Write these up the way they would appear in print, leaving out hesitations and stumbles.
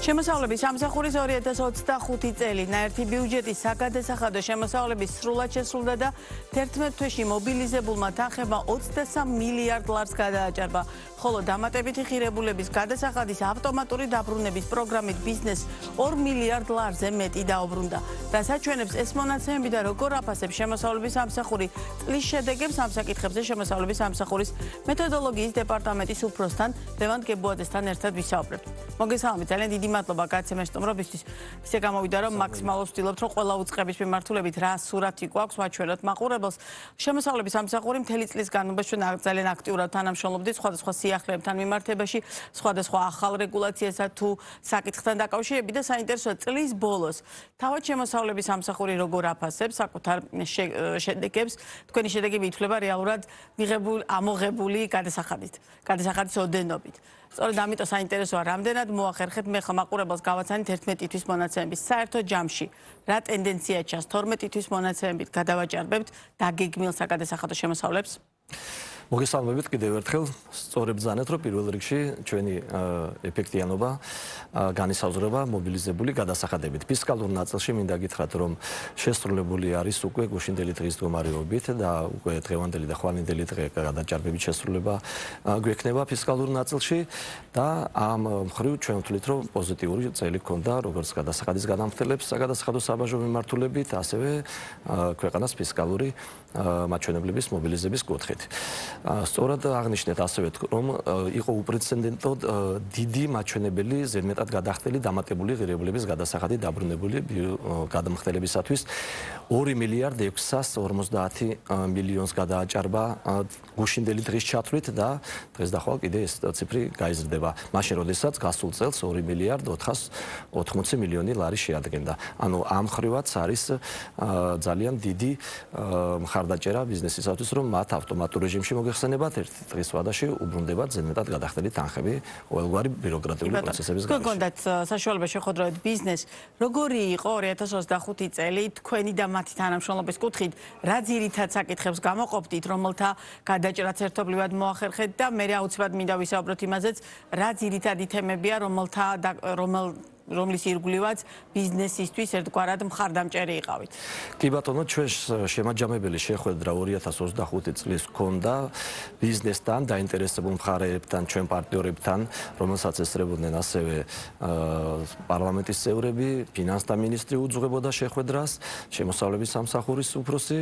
შემოსავლების სამსახურის 2025 წელი ნაერთი ბიუჯეტის საგადასახადო შემოსავლების სრულად შესრულდა და 11 თვეში მობილიზებულმა თანხებმა 23 მილიარდ ლარს გადააჭარბა, ხოლო დამატებითი ღირებულების გადასახადის ავტომატური დაბრუნების პროგრამით ბიზნესს 2 მილიარდ ლარზე მეტი დაუბრუნდა. რას აჩვენებს ეს მონაცემები და როგორ აფასებს შემოსავლების სამსახური წლის შედეგებს ამ საკითხებზე შემოსავლების სამსახურის მეთოდოლოგიის დეპარტამენტის უფროსთან ლევან გებუაძესთან ერთად ვისაუბრებთ. მოგესალმებით, ძალიან დიდი მადლობა გაცემის სტუმრობისთვის. ისე გამოვიდა, რომ მაქსიმალურად ვცდილობთ, რომ ყველა უწყების მიმართულებით რა სურათი გვაქვს ვაჩვენოთ მაყურებელს. შემოსავლების სამსახური მთელი წლის განმავლობაში ჩვენ ძალიან აქტიურად თანამშრომლობდით სხვადასხვა სიახლეებთან მიმართებაში, სხვადასხვა ახალ რეგულაციასა თუ საკითხთან დაკავშირებით და საინტერესოა წლის ბოლოს თავად შემოსავლების სამსახური როგორ აფასებს საკუთარ შედეგებს. თქვენი შედეგები ითვლება რეალურად ამოღებული გადასახადის ოდენობით. სწორედ ამიტომ საინტერესოა, რამდენად მოახერხეთ მე ხომ მაყურებელს გავაცანით 11 თვის მონაცემების საერთო ჯამში. რა ტენდენცია ჩანს 12 თვის მონაცემებით გადავაჭარბებთ დაგეგმილ საგადასახადო შემოსავლებს? მოგესალმებით კიდევ ერთხელ. სწორედ ბრძანეთ, რომ პირველ რიგში ჩვენი ეფექტიანობა განისაზღვრება მობილიზებული გადასახადებით. ფისკალურ ნაწილში მინდა გითხრათ, რომ შესრულებული არის უკვე გუშინდელი დღის მდგომარეობით და უკვე დღევანდელი და ხვალინდელი დღე გადაჭარბებით შესრულება გვექნება ფისკალურ ნაწილში და ამ მხრივ ჩვენ ვთვლით, რომ პოზიტიური წელი ჰქონდა როგორც გადასახადის განამხილებს საგადასახადო საბაჟო მიმართულებით, ასევე ქვეყანას ფისკალური მაჩვენებლების მობილიზების კუთხით. სწორად აღნიშნეთ ასევე, რომ იყო უპრეცედენტოდ დიდი მაჩვენებელი ზედმეტად გადახდელი დამატებული ღირებულების გადასახადი დაბრუნებული გადამხდელებისათვის 2 მილიარდ 650 მილიონს გადააჭარბა გუშინდელი დღის ჩათვლით და დღეს და ხვალ კიდე ეს ციფრი გაიზრდება. მაშინ, როდესაც გასულ წელს 2 მილიარდ 480 მილიონი ლარი შეადგენდა. ანუ ამ ხრივაც არის ძალიან დიდი მხარდაჭერა ბიზნესისათვის, რომ მათ ავტომატურ რეჟიმში მოგეხსენებათ ერთი დღის ვადაში უბრუნდებათ ზედმეტად გადახდელი თანხები ყოველგვარი ბიუროკრატიული პროცესების გარეშე. გქონდათ საშუალება შეხვედროთ ბიზნესს, როგორი იყო 2025 წელი თქვენი და მათი თანამშრომლობის კუთხით, რა ძირითად საკითხებს გამოყოფდით, რომელთა გადაჭრაც ერთობლივად მოახერხეთ და მე აუცილებლად მინდა ვისაუბროთ იმაზეც, რა ძირითადი თემებია, რომლის ირგვლივაც ბიზნესისთვის ერთგვარად მხარდამჭერი იყავით. კი ბატონო, ჩვენ შემაჯამებელი შეხვედრა 2025 წლის ჰქონდა ბიზნესთან, დაინტერესებულ მხარეებთან, ჩვენ პარტნიორებთან, რომელსაც ესწრებოდნენ ასევე პარლამენტის წევრები, ფინანსთა მინისტრი უძღვებოდა შეხვედრას, შემოსავლების სამსახურის უფროსი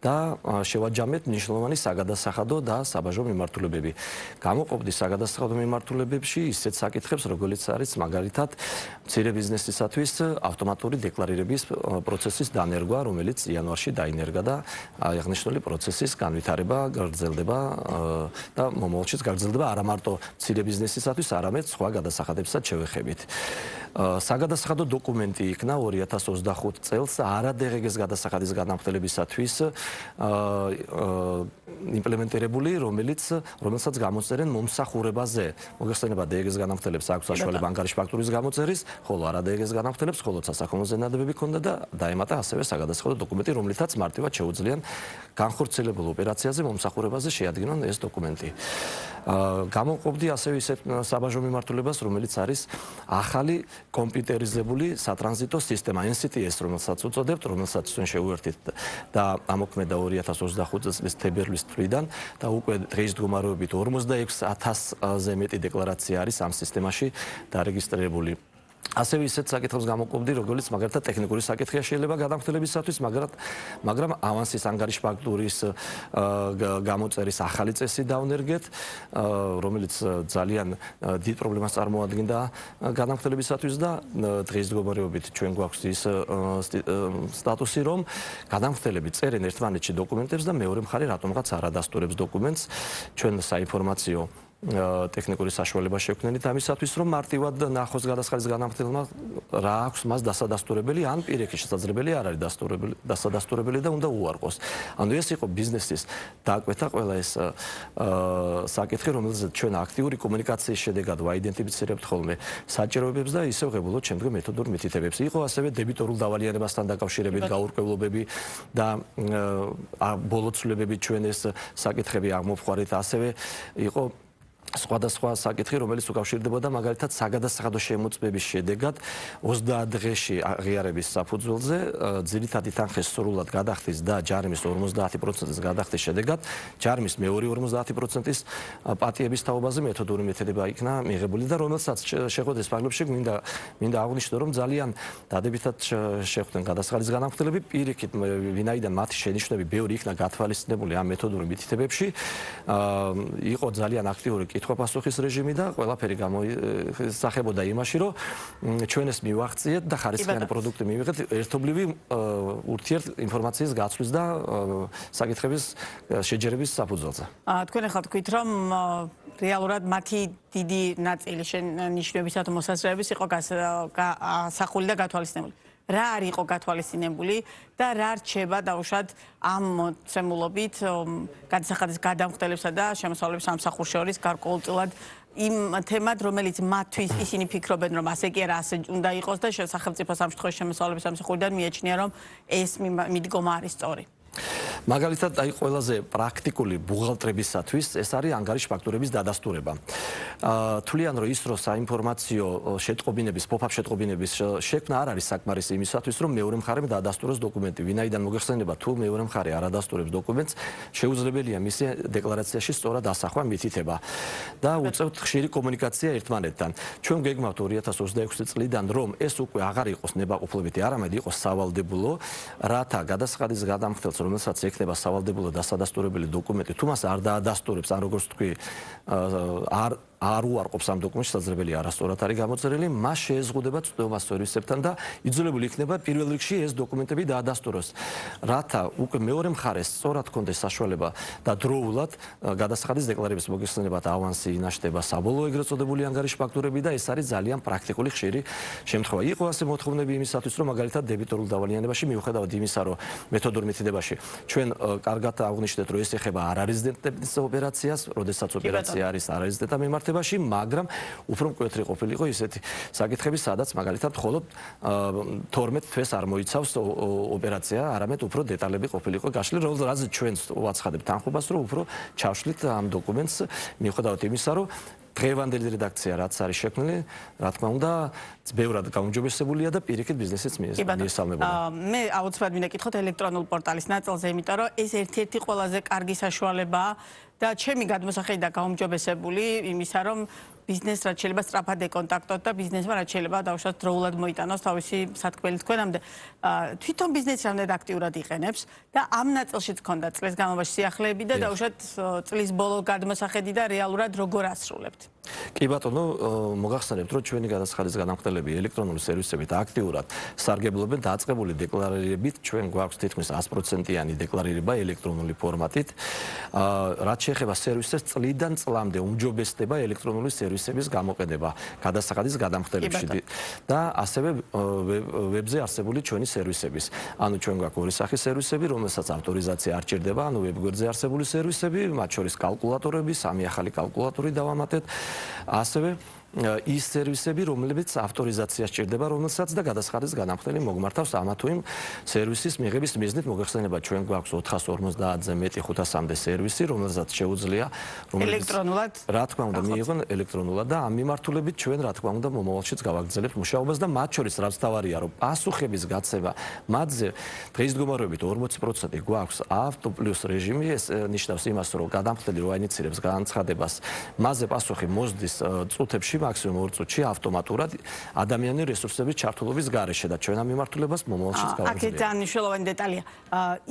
და შევაჯამეთ მნიშვნელოვანი საგადასახადო და საბაჟო მიმართულებები. გამოყოფდი საგადასახადო მიმართულებებში ისეთ საკითხებს, როგორც არის მაგალითად მცირე ბიზნესისათვის ავტომატური დეკლარირების პროცესის დანერგვა, რომელიც იანვარში დაინერგა და აღნიშნული პროცესის განვითარება გრძელდება და მომავალშიც გაგრძელდება არა მარტო მცირე ბიზნესისათვის, არამედ სხვა გადასახადებსაც შევეხებით. საგადასახადო დოკუმენტი იქნა 2025 წელს არადღეგეს გადასახადის განამხდელებისათვის იმპლემენტირებული, რომელსაც გამოწერენ მომსახურებაზე. მოგეხსენება დეგეს განამხდელებს აქვს საშუალება ანგარიში ფაქტურის გამოწერის, ხოლო არადღეგეს განამხდელებს მხოლოდ სასაქონლო ზენადებები ჰქონდა და დაემატა ასევე საგადასახადო დოკუმენტი, რომლითაც მარტივად შეუძლიან განხორციელებულ ოპერაციაზე მომსახურებაზე შეადგინონ ეს დოკუმენტი. გამოყოფდი ასევე ისეთ საბაჟო მიმართულებას, რომელიც არის ახალი კომპიუტერიზებული სატრანზიტო სისტემა NCTS, რომელსაც უწოდებთ, რომელსაც ჩვენ შევუერთდით და ამოქმედა 2025 წლის თებერვლის თვლიდან და უკვე დღის მდგომარეობით 46,000-ზე მეტი დეკლარაცია არის ამ სისტემაში დარეგისტრირებული. ასევე ისეთ საკითხებს გამოყოფდი, როგორც მაგალითად ტექნიკური საკითხია შეიძლება გადამხდელებისათვის, მაგრამ ავანსის ანგარიში ფაქტურის გამოწერის ახალი წესი დავნერგეთ, რომელიც ძალიან დიდ პრობლემას წარმოადგენდა გადამხდელებისათვის და დღის მდგომარეობით ჩვენ გვაქვს ის სტატუსი, რომ გადამხდელები წერენ ერთმანეთში დოკუმენტებს და მეორე მხარე რატომღაც არ ადასტურებს დოკუმენტს. ჩვენ საინფორმაციო ტექნიკური საშუალება შევქმნით ამისათვის, რომ მარტივად ნახოს გადასახადის განამხდელმა რა აქვს მას დასადასტურებელი, ან პირიქით შესაძლებელი არ არის დასადასტურებელი და უნდა უარყოს. ანუ ეს იყო ბიზნესის დაკვეთა ყველა ეს საკითხი, რომელზეც ჩვენ აქტიური კომუნიკაციის შედეგად ვაიდენტიფიცირებთ ხოლმე საჭიროებებს და ისევ ღებულობთ შემდგომ მეთოდურ მითითებებს. იყო ასევე დებიტორულ დავალიანებასთან დაკავშირებით გაურკვევლობები და ბოლო ცვლილებებით ჩვენ ეს საკითხები აღმოფხვარით, ასევე იყო სხვადასხვა საკითხი, რომელიც უკავშირდებოდა მაგალითად საგადასახადო შემოწმების შედეგად 30 დღეში აღიარების საფუძველზე ძირითადი თანხის სრულად გადახდის და ჯარიმის 50%-ის გადახდის შედეგად ჯარიმის მეორე 50%-ის პატიების თაობაზე მეთოდური მეთოდება იქნა მიღებული და რომელსაც შეხვედრის ფარგლებში მინდა აღვნიშნო, რომ ძალიან დადებითად შეხვდნენ გადასახადის განამხნელები, პირიქით ვინაიდან მათი შენიშვნები ბევრი იქნა გათვალისწინებული ამ მეთოდური მითითებებში, იყო ძალიან აქტიური კითხვა-პასუხის რეჟიმი და ყველაფერი გამოისახებოდა იმაში, რომ ჩვენ ეს მივახციეთ და ხარისხიანი პროდუქტი მივიღეთ ერთობლივი ურთიერთ ინფორმაციის გაცვლის და საკითხების შეჯერების საფუძველზე. თქვენ ახლა თქვით, რომ რეალურად მათი დიდი ნაწილი ნიშნებისა თუ მოსაზრებების იყო გასახული და გათვალისწინებული. რა არ იყო გათვალისწინებული და რა რჩება დაუშვათ ამ მოცემულობით გადასახადის გადამხდელებსა და შემოსავლების სამსახურს შორის გარკვეულწილად იმ თემად, რომელიც მათთვის ისინი ფიქრობენ, რომ ასე კი არა, ასე უნდა იყოს და სახელმწიფო სამშობლოს შემოსავლების სამსახურიდან მიაჩნია, რომ ეს მიდგომა არის სწორი. მაგალითად, აი ყველაზე პრაქტიკული ბუღალტრებისათვის ეს არის ანგარიშ ფაქტურების დადასტურება. თვლიან, რომ ის რო საინფორმაციო შეტყობინების, pop-up შეტყობინების შექმნა არ არის საკმარისი იმისათვის, რომ მეორე მხარემ დაადასტუროს დოკუმენტი. ვინაიდან მოგეხსენება, თუ მეორე მხარე არ ადასტურებს დოკუმენტს, შეუძლებელია მისი დეკლარაციაში სწორად ასახვა მითითება და უწევთ ხშირი კომუნიკაცია ერთმანეთთან. ჩვენ გეგმავთ 2026 წლიდან, რომ ეს უკვე აღარ იყოს ნებაყოფლობითი, არამედ იყოს სავალდებულო, რათა გადასახადის გადამხდელს, რომელსაც ექნება სავალდებულო დასადასტურებელი დოკუმენტი, თუ მას არ დაადასტურებს, ან როგორც თქვი, არ უარყოფს ამ დოკუმენტს, შესაძლებელია არასწორად არის გამოწერილი, მას შეეზღუდება წვდომა სერვისებთან და იძულებული იქნება პირველ რიგში ეს დოკუმენტები დაადასტუროს. რათა უკვე მეორე მხარეს სწორად ჰქონდეს საშუალება და დროულად გადასახადის დეკლარირების მოგეხსენებათ ავანსი, ინაშტება, საბოლოო ეგრეთ წოდებული ანგარიშ ფაქტურები და ეს არის ძალიან პრაქტიკული ხშირი შემთხვევა. იყო ასე მოთხოვნები იმისათვის, რომ მაგალითად დებიტორულ დავალიანებაში მიუხედავად იმისა, რომ მეთოდურ მითითებაში ჩვენ კარგად აღვნიშნეთ, რომ ეს ეხება არარეზიდენტების ოპერაციას, როდესაც ოპერაცია არის არარეზიდენტთა მიმართებაში, მაგრამ უფრო მკვეთრი ყოფილიყო ისეთი საკითხები, სადაც მაგალითად მხოლოდ 12 თვეს არ მოიცავს ოპერაცია, არამედ უფრო დეტალები ყოფილიყო გაშლილი, რომელზეც ჩვენ ვაცხადებთ თანხმობას, რომ უფრო ჩავშლით ამ დოკუმენტს, მიუხედავად იმისა, რომ დღევანდელი რედაქცია რაც არის შექმნილი, რა თქმა უნდა, ბევრად გაუმჯობესებულია და პირიქით ბიზნესიც მიესალმებოდა. მე აუცილებლად მინდა კითხოთ ელექტრონულ პორტალის ნაწილზე, იმიტომ რომ ეს ერთ-ერთი ყველაზე კარგი საშუალებაა და ჩემი გადმოსახედი და გაუმჯობესებული იმისა, რომ ბიზნესს რაც შეიძლება სწრაფად ეკონტაქტოთ და ბიზნესმა რაც შეიძლება დაუშვათ დროულად მოიტანოს თავისი სათქმელი თქვენამდე. თვითონ ბიზნესი რამდენად აქტიურად იყენებს და ამ ნაწილშიც ჰქონდა წლის განმავლობაში სიახლეები და დაუშვათ წლის ბოლო გადმოსახედი და რეალურად როგორ ასრულებთ? კი ბატონო, მოგახსენებთ, რომ ჩვენი გადასახადის განმხდელები ელექტრონული სერვისებით აქტიურად სარგებლობენ დაწყებული დეკლარირებით, ჩვენ გვაქვს თითქმის 100%-იანი დეკლარირება ელექტრონული ფორმატით. რაც შეეხება სერვისებს, წლიდან წლამდე უმჯობესდება ელექტრონული სერვისების გამოყენება გადასახადის გადამხდელებში და ასევე ვებზე არსებული ჩვენი სერვისების. ანუ ჩვენ გვაქვს ორი სახის სერვისები, რომელსაც ავტორიზაცია არ ჭირდება, ანუ ვებგვერდზე არსებული სერვისები, მათ შორის კალკულატორები, სამი ახალი კალკულატორი დავამატეთ. ასევე ის სერვისები, რომლებიც ავტორიზაცია სჭირდება, რომელსაც და გადასახადის განამხნელი მოგმართავს ამა თუ იმ სერვისის მიღების მიზნით. მოგეხსენება, ჩვენ გვაქვს 450-ზე მეტი 500-მდე სერვისი, რომელსაც შეუძლია ელექტრონულად, რა თქმა უნდა, მიიღონ ელექტრონულად და ამ მიმართულებით ჩვენ რა თქმა უნდა მომავალშიც გავაგრძელებთ მუშაობას და მათ შორის რაც თავარია, რომ პასუხების გაცემა მათზე დღის მდგომარეობით 40% გვაქვს ავტო პლუს რეჟიმი, ეს ნიშნავს იმას, რომ გადამხდელი რო აინიცირებს განცხადებას, მასზე პასუხი მოსდის წუთებში მაქსიმუმ 2 წუთში ავტომატურად ადამიანური რესურსების ჩართულობის გარეშე და ჩვენ ამ მიმართულებას მომავალშიც გავაგრძელებთ. აქეთ ძალიან მნიშვნელოვანი დეტალია.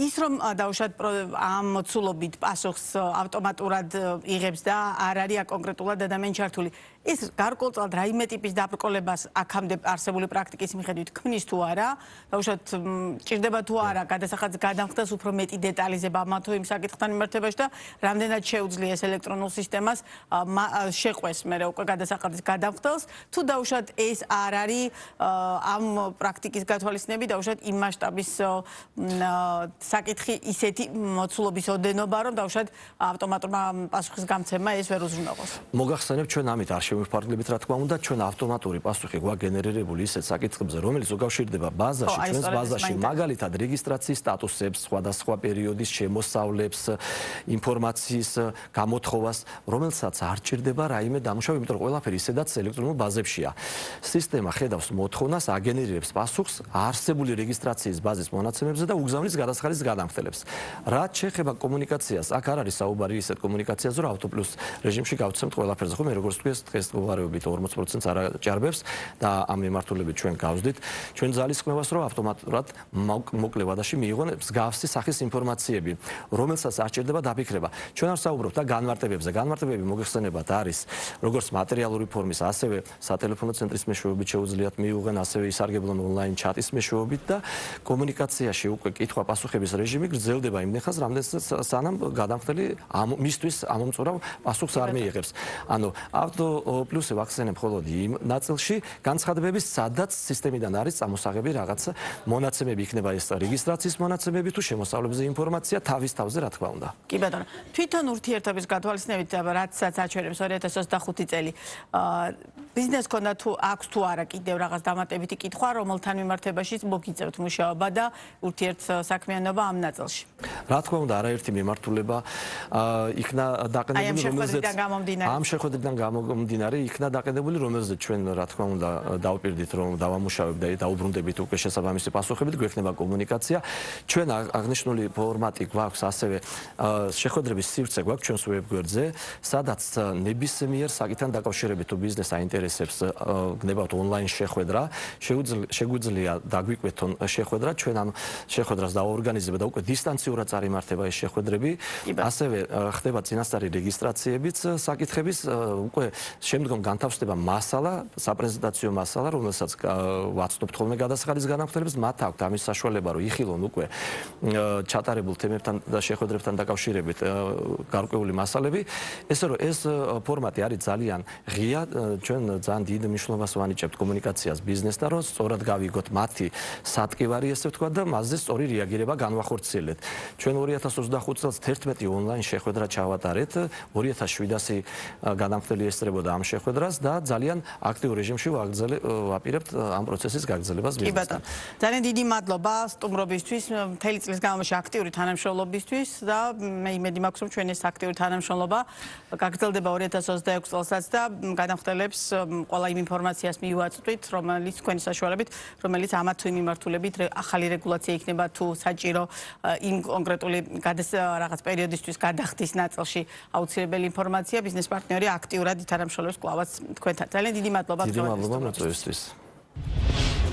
ის რომ დაუშვათ ამ მოცულობით პასუხს ავტომატურად იღებს და არ არის კონკრეტულად ადამიანი ჩართული. ეს გარკვეულწილად რაიმე ტიპის დაბრკოლებას აქამდე არსებული პრაქტიკის მიხედვით ქმნის თუ არა, დაუშვათ ჭირდება თუ არა გადასახადის გადამხდელს უფრო მეტი დეტალიზება ამ თუ იმ საკითხთან მიმართებაში და რამდენად შეუძლია ეს ელექტრონულ სისტემას შეყვეს მე უკვე გადასახადის გადამხდელს, თუ დაუშვათ ეს არ არის ამ პრაქტიკის გათვალისწინებით, დაუშვათ იმ მასშტაბის საკითხი ისეთი მოცულობის ოდენობა, რომ დაუშვათ ავტომატურმა პასუხის გამცემა ეს ვერ უზრუნველყოფს. მოგახსენებთ, ჩვენ ამით არ შემოფარგლებით, რა თქმა უნდა, ჩვენ ავტომატური პასუხი გვაგენერირებული ისეთ საკითხებზე, რომელიც უკავშირდება ბაზაში, ჩვენს ბაზაში, მაგალითად, რეგისტრაციის სტატუსებს, სხვადასხვა პერიოდის შემოსავლებს, ინფორმაციის გამოთხოვას, რომელსაც არ ჭირდება რაიმე დამუშავება, იმიტომ რომ ყველაფერი ისედაც ელექტრონულ ბაზებშია. სისტემა ხედავს მოთხოვნას, აგენერირებს პასუხს არსებული რეგისტრაციის ბაზის მონაცემებზე და უგზავნის გადასახადის გადამხდელებს. რაც შეეხება კომუნიკაციას, აქ არ არის საუბარი ისეთ კომუნიკაციაზე, რომ ავტოპლუს რეჟიმში გავცემთ ყველაფერზე, ხომ? როგორც თქვი, დღეს მდგომარეობით 40%-ს არ აჭარბებს და ამ მიმართულებით ჩვენ გავსდით. ჩვენ ძალისხმევას, რომ ავტომატურად მოკლე ვადაში მიიღონ მსგავსი სახის ინფორმაციები, რომელსაც არ ჭირდება დაფიქრება. ჩვენ არ საუბრობთ და განმარტებებზე. განმარტებები მოგეხსენებათ არის როგორც მატერიალური ფორმის, ასევე სატელეფონო ცენტრის მეშვეობით შეუძლიათ მიიღონ, ასევე ისარგებლონ ონლაინ ჩატის მეშვეობით და კომუნიკაციაში უკვე კითხვა-პასუხების რეჟიმი გრძელდება იმ ხანს, რამდენსაც სანამ გადამხდელი მისთვის ამომწურავ პასუხს არ მიიღებს. ანუ ავტოპლუსი ვახსენებ მხოლოდ იმ ნაწილში განცხადებების, სადაც სისტემიდან არის წამოსაღები რაღაც მონაცემები, იქნება ეს რეგისტრაციის მონაცემები თუ შემოსავლებზე ინფორმაცია თავის თავზე, რა თქმა უნდა. კი ბატონო, თვითონ ურთიერთობის გათვალისწინებით, რაცაც აჩვენებს 2025 წელი, ბიზნესს ქონდა თუ აქვს თუ არა კიდევ რაღაც დამატებითი კითხვა, რომელთან მიმართებაშიც მოგიწევთ მუშაობა და ურთიერთსაქმიანობა ამ ნაწილში. რა თქმა უნდა, არაერთი მიმართულება იქნა დაყენებული, რომელზეც ამ შეხვედრიდან გამომდინარე იქნა დაყენებული, რომელზეც ჩვენ რა თქმა უნდა დავპირდით, რომ დავამუშავებთ და დაუბრუნდებით უკვე შესაბამისი პასუხებით, გვექნება კომუნიკაცია. ჩვენ აღნიშნული ფორმატი გვაქვს, ასევე შეხვედრების სივრცე გვაქვს ჩვენს ვებგვერდზე, სადაც ნებისმიერ საკითხთან დაკავშირებით თუ ბიზნესს აინტერესებს გნებავთ ონლაინ შეხვედრა, შეგვიძლია დაგვიკვეთონ შეხვედრა, ჩვენ ამ შეხვედრას დავაორგანიზებთ და უკვე დისტანციურად წარიმართება ეს შეხვედრები, ასევე ხდება წინასწარი რეგისტრაციებიც საკითხების, უკვე შემდგომ განთავსდება მასალა, საპრეზენტაციო მასალა, რომელსაც ვაცნობთ ხოლმე გადასახადის განამხდელებს, მათ აქვთ ამის საშუალება, რომ იხილონ უკვე ჩატარებულ თემებთან და შეხვედრებთან დაკავშირებით გარკვეული მასალები, ესე რომ ეს ფორმატი არის ძალიან ღია, ჩვენ ძალიან დიდ მნიშვნელობას ვანიჭებთ კომუნიკაციას ბიზნესთან, რომ სწორად გავიგოთ მათი სატკივარი, ესე ვთქვა და მასზე სწორი რეაგირება განვახორციელეთ. ჩვენ 2025 წელს 11 ონლაინ შეხვედრა ჩავატარეთ, 2700 განამხდელი ესწრებოდა ამ შეხვედრას და ძალიან აქტიურ რეჟიმში ვაპირებთ ამ პროცესის გაგრძელებას ბიზნესთან. კი ბატონო, ძალიან დიდი მადლობა სტუმრობისთვის, მთელი წლის განმავლობაში აქტიური თანამშრომლობისთვის და მე იმედი მაქვს, რომ ჩვენი ეს აქტიური თანამშრომლობა გაგრძელდება 2026 წელსაც და განახდელებს ყველა იმ ინფორმაციას მივაწვდით, რომელიც თქვენი საშუალებით, რომელიც ამა თუ იმ მიმართულებით ახალი რეგულაცია იქნება თუ საჭირო იმ კონკრეტული რაღაც პერიოდისთვის გადახდის ნაწილში აუცილებელი ინფორმაცია, ბიზნეს პარტნიორი აქტიურად ითანამშრომლებს კლავაც თქვენთან. ძალიან დიდი მადლობა. დიდი მადლობა მოწვევისთვის.